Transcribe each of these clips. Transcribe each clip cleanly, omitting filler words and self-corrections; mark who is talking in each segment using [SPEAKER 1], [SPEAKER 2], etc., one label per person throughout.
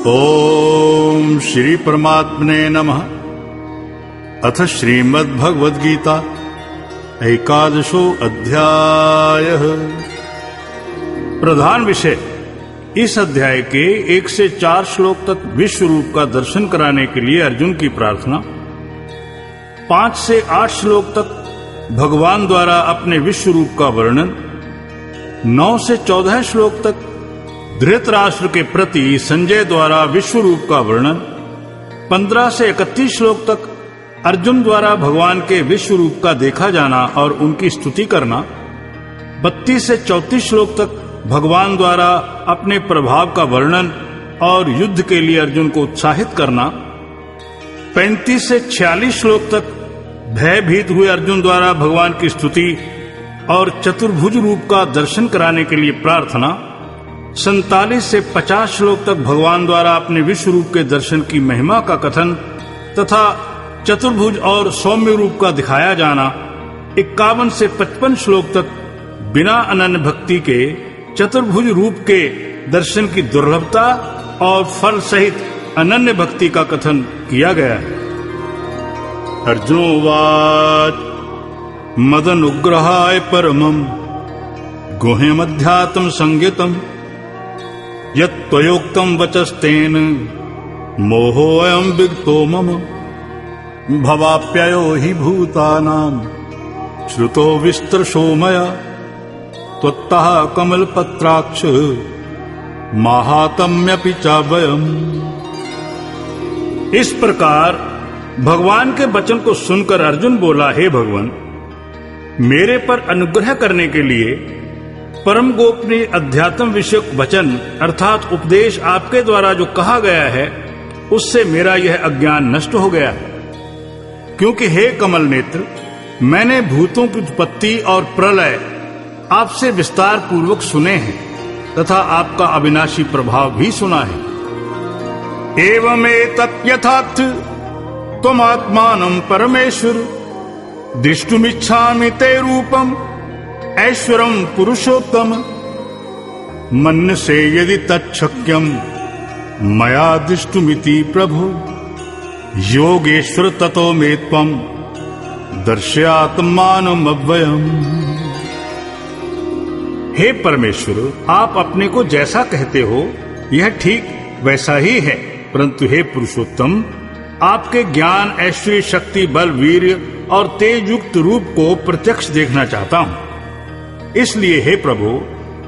[SPEAKER 1] ओम श्री परमात्मने नमः। अथ श्रीमद्भगवद्गीता एकादशो अध्यायः। प्रधान विषय, इस अध्याय के 1 से 4 श्लोक तक विश्व रूप का दर्शन कराने के लिए अर्जुन की प्रार्थना, 5 से 8 श्लोक तक भगवान द्वारा अपने विश्व रूप का वर्णन, 9 से 14 श्लोक तक धृतराष्ट्र के प्रति संजय द्वारा विश्व रूप का वर्णन, 15 से 31 श्लोक तक अर्जुन द्वारा भगवान के विश्व रूप का देखा जाना और उनकी स्तुति करना, 32 से 34 श्लोक तक भगवान द्वारा अपने प्रभाव का वर्णन और युद्ध के लिए अर्जुन को उत्साहित करना, 35 से 46 श्लोक तक भयभीत हुए अर्जुन द्वारा भगवान की स्तुति और चतुर्भुज रूप का दर्शन कराने के लिए प्रार्थना, 47 से 50 श्लोक तक भगवान द्वारा अपने विश्व रूप के दर्शन की महिमा का कथन तथा चतुर्भुज और सौम्य रूप का दिखाया जाना, 51 से 55 श्लोक तक बिना अनन्य भक्ति के चतुर्भुज रूप के दर्शन की दुर्लभता और फल सहित अनन्य भक्ति का कथन किया गया है। अर्जुनोवाच मदनुग्रहाय परमं गुह्यमध्यात्म संज्ञितम् यत्त्वयोक्तं वचस्तेन मोहोऽयं विगतो मम भवाप्ययो हि भूतानां श्रुतो विस्तृशो मया त्वत्तः कमलपत्राक्ष माहात्म्यपि चाभयम्। इस प्रकार भगवान के वचन को सुनकर अर्जुन बोला, हे भगवान, मेरे पर अनुग्रह करने के लिए परम गोपनीय अध्यात्म विषयक वचन अर्थात उपदेश आपके द्वारा जो कहा गया है उससे मेरा यह अज्ञान नष्ट हो गया है। क्योंकि हे कमल नेत्र, मैंने भूतों की उत्पत्ति और प्रलय आपसे विस्तार पूर्वक सुने हैं तथा आपका अविनाशी प्रभाव भी सुना है। एवमेतत् यथार्थ त्वमात्मानं परमेश्वर दृष्टुमिच्छामि ते रूपम् ऐश्वरं पुरुषोत्तम मन्यसे यदि तच्छक्यं मया दृष्टुमिति प्रभु योगेश्वर ततो मे त्वं दर्शयात्मानमव्ययम्। हे परमेश्वर, आप अपने को जैसा कहते हो यह ठीक वैसा ही है, परंतु हे पुरुषोत्तम, आपके ज्ञान, ऐश्वर्य, शक्ति, बल, वीर्य और तेज युक्त रूप को प्रत्यक्ष देखना चाहता हूँ। इसलिए हे प्रभु,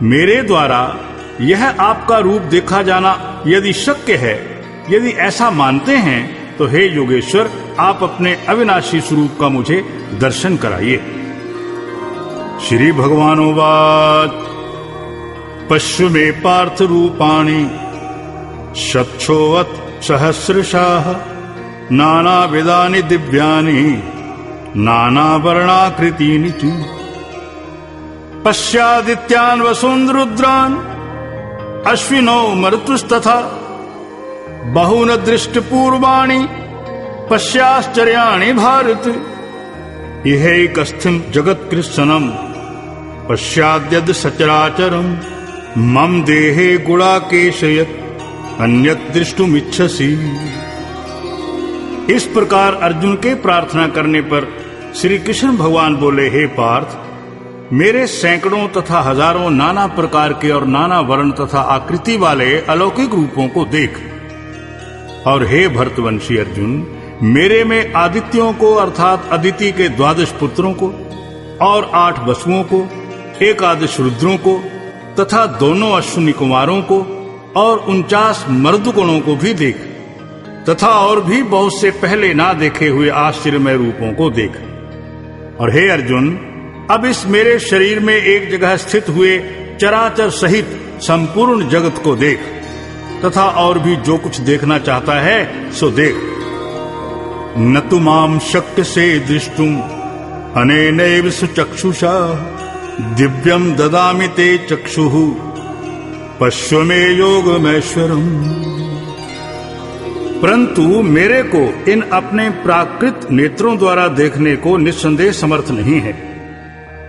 [SPEAKER 1] मेरे द्वारा यह आपका रूप देखा जाना यदि शक्य है, यदि ऐसा मानते हैं तो हे योगेश्वर, आप अपने अविनाशी स्वरूप का मुझे दर्शन कराइए। श्री भगवानोवाच पश्य मे पार्थ रूपाणि शतशोऽथ सहस्रशः नानाविधानि दिव्यानि नानावर्णाकृतीनि च पश्यादित्यान् वसून् रुद्रान् अश्विनौ मरुतस्तथा बहून् दृष्टपूर्वाणि पश्याश्चर्याणि भारत इहैकस्थं जगत्कृत्स्नं पश्याद्यद् सचराचरम् मम देहे गुणाकेश यत् अन्यत् दृष्टुमिच्छसि। इस प्रकार अर्जुन के प्रार्थना करने पर श्री कृष्ण भगवान बोले, हे पार्थ, मेरे सैकड़ों तथा हजारों नाना प्रकार के और नाना वर्ण तथा आकृति वाले अलौकिक रूपों को देख। और हे भरतवंशी अर्जुन, मेरे में आदित्यों को अर्थात अदिति के 12 पुत्रों को और 8 वसुओं को, 11 रुद्रों को तथा दोनों अश्विनी कुमारों को और 49 मर्दगणों को भी देख, तथा और भी बहुत से पहले ना देखे हुए आश्चर्यमय रूपों को देख। और हे अर्जुन, अब इस मेरे शरीर में एक जगह स्थित हुए चराचर सहित संपूर्ण जगत को देख, तथा और भी जो कुछ देखना चाहता है सो देख। न तु मां शक्यसे दृष्टुम् अनेनैव सुचक्षुषा दिव्यं ददामि ते चक्षुः पश्य मे योगमैश्वरम्। परंतु मेरे को इन अपने प्राकृत नेत्रों द्वारा देखने को निस्संदेह समर्थ नहीं है।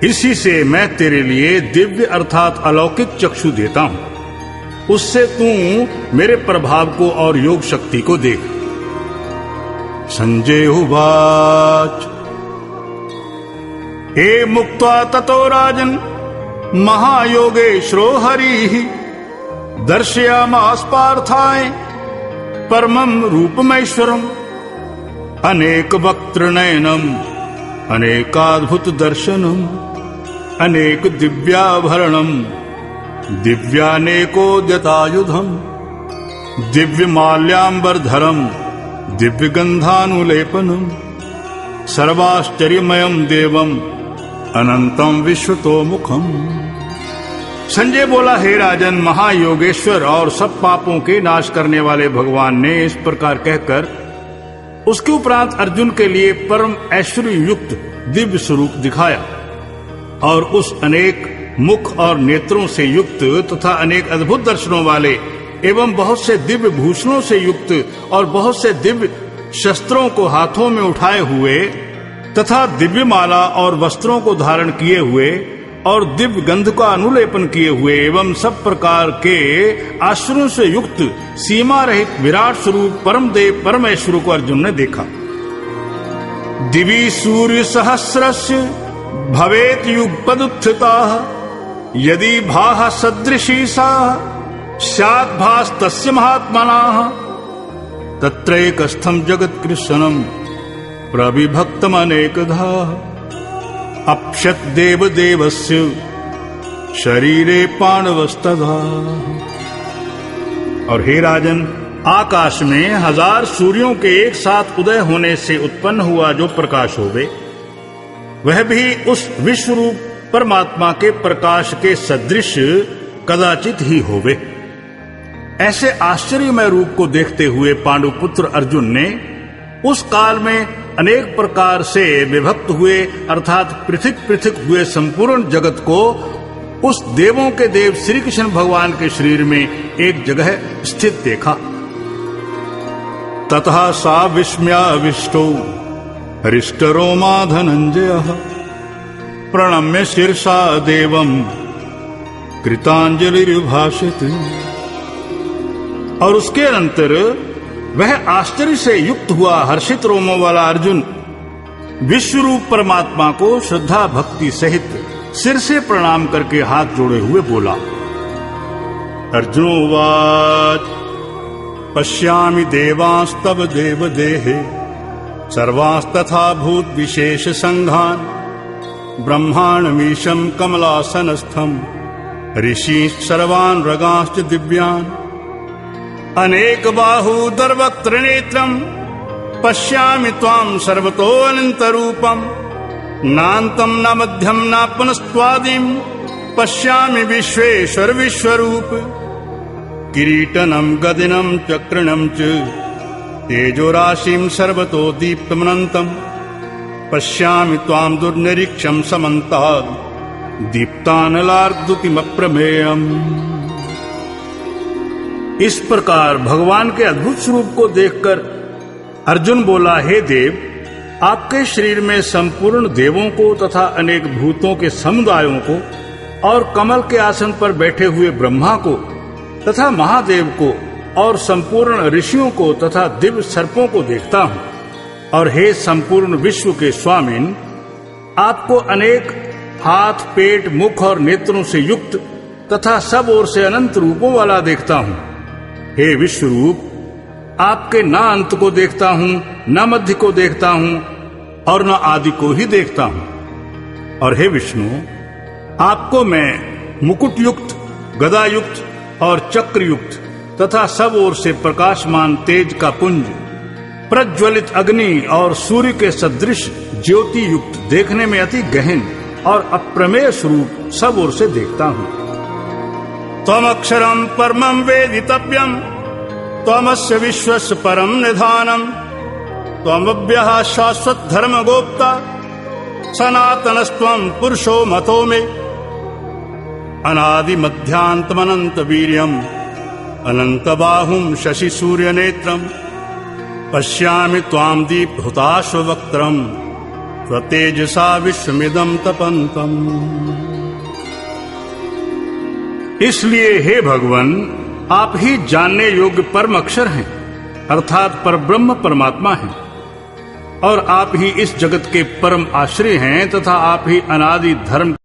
[SPEAKER 1] इसी से मैं तेरे लिए दिव्य अर्थात अलौकिक चक्षु देता हूँ। उससे तू मेरे प्रभाव को और योग शक्ति को देख। संजय उवाच हे मुक्त्वा ततो राजन् महायोगेश्वरो हरिः दर्शयामास पार्थाय परमं रूपमैश्वरम् अनेक वक्त्रनयनम् अनेकाद्भुत दर्शनम् अनेक दिव्याभरणम् दिव्यानेकोद्यतायुधम् दिव्यमाल्याम्बरधरम् दिव्यगन्धानुलेपनम् सर्वाश्चर्यमयम् देवम् अनंतम विश्वतोमुखम्। संजय बोला, हे राजन, महायोगेश्वर और सब पापों के नाश करने वाले भगवान ने इस प्रकार कहकर उसके उपरांत अर्जुन के लिए परम ऐश्वर्य युक्त दिव्य स्वरूप दिखाया और उस अनेक मुख और नेत्रों से युक्त तथा अनेक अद्भुत दर्शनों वाले एवं बहुत से दिव्य भूषणों से युक्त और बहुत से दिव्य शस्त्रों को हाथों में उठाए हुए तथा दिव्य माला और वस्त्रों को धारण किए हुए और दिव्य गंध का अनुलेपन किए हुए एवं सब प्रकार के आश्रयों से युक्त सीमा रहित विराट स्वरूप परम देव परमेश्वर को अर्जुन ने देखा। दिवि सूर्य सहस्रस्य भवेत युगपदुत्थिता यदि भाः सदृशी सा स्यात् भास्तस्य महात्मनः तत्रैकस्थं जगत्कृत्स्नं प्रविभक्तमनेकधा अप्यत् देवदेवस्य शरीरे पाण्डवस्तथा। और हे राजन, आकाश में 1000 सूर्यों के एक साथ उदय होने से उत्पन्न हुआ जो प्रकाश होवे, वह भी उस विश्वरूप परमात्मा के प्रकाश के सदृश कदाचित ही होवे। ऐसे आश्चर्यमय रूप को देखते हुए पांडुपुत्र अर्जुन ने उस काल में अनेक प्रकार से विभक्त हुए अर्थात पृथक पृथक हुए संपूर्ण जगत को उस देवों के देव श्री कृष्ण भगवान के शरीर में एक जगह स्थित देखा। ततः सा विस्मयाविष्टो हृष्टरोमा धनंजयः प्रणम्य शीर्षा देवं कृतांजलिर्भाषते। और उसके अनंतर वह आश्चर्य से युक्त हुआ हर्षित रोमों वाला अर्जुन विश्वरूप परमात्मा को श्रद्धा भक्ति सहित सिर से प्रणाम करके हाथ जोड़े हुए बोला। अर्जुनोवाच पश्यामि देवांस्तव देवदेहे सर्वांस्तथा भूत विशेष संघान ब्रह्मांडमीशं कमलासनस्थं ऋषींश्च सर्वान् रगांश्च दिव्यान् अनेक बाहूदरवक्त्र नेत्रम् पश्यामि त्वां सर्वतोऽनन्तरूपम् नान्तं न मध्यं न पुनस्त्वादिं पश्यामि विश्वेश्वर विश्वरूप किरीटनं गदिनं चक्रणं च तेजोराशिं सर्वतो दीप्तमनन्तं पश्यामि त्वां दुर्निरीक्षं समन्तात् दीप्तानलार्कद्युतिमप्रमेयम्। इस प्रकार भगवान के अद्भुत स्वरूप को देखकर अर्जुन बोला, हे देव, आपके शरीर में संपूर्ण देवों को तथा अनेक भूतों के समुदायों को और कमल के आसन पर बैठे हुए ब्रह्मा को तथा महादेव को और संपूर्ण ऋषियों को तथा दिव्य सर्पों को देखता हूँ। और हे संपूर्ण विश्व के स्वामिन, आपको अनेक हाथ, पेट, मुख और नेत्रों से युक्त तथा सब ओर से अनंत रूपों वाला देखता हूँ। हे विश्वरूप, आपके न अंत को देखता हूँ, न मध्य को देखता हूँ और न आदि को ही देखता हूँ। और हे विष्णु, आपको मैं मुकुट युक्त, गदा युक्त और चक्र युक्त तथा सब ओर से प्रकाशमान तेज का पुंज, प्रज्वलित अग्नि और सूर्य के सदृश ज्योति युक्त, देखने में अति गहन और अप्रमेय स्वरूप सब ओर से देखता हूँ। त्वमक्षरं परमं वेदितव्यं त्वमस्य विश्वस्य परम निधानम् त्वमव्ययः शाश्वत धर्म गोप्ता सनातनस्त्वं पुरुषो मतो मे अनादि मध्यांतमनंत वीर्यम् अनंत बाहुं शशि सूर्य नेत्रम् पश्यामि त्वां दीप्तहुताश्ववक्त्रम् स्वतेजसा विश्वमिदं तपन्तम्। इसलिए हे भगवान, आप ही जानने योग्य परम अक्षर हैं, अर्थात परब्रह्म परमात्मा हैं, और आप ही इस जगत के परम आश्रय हैं तथा आप ही अनादि धर्म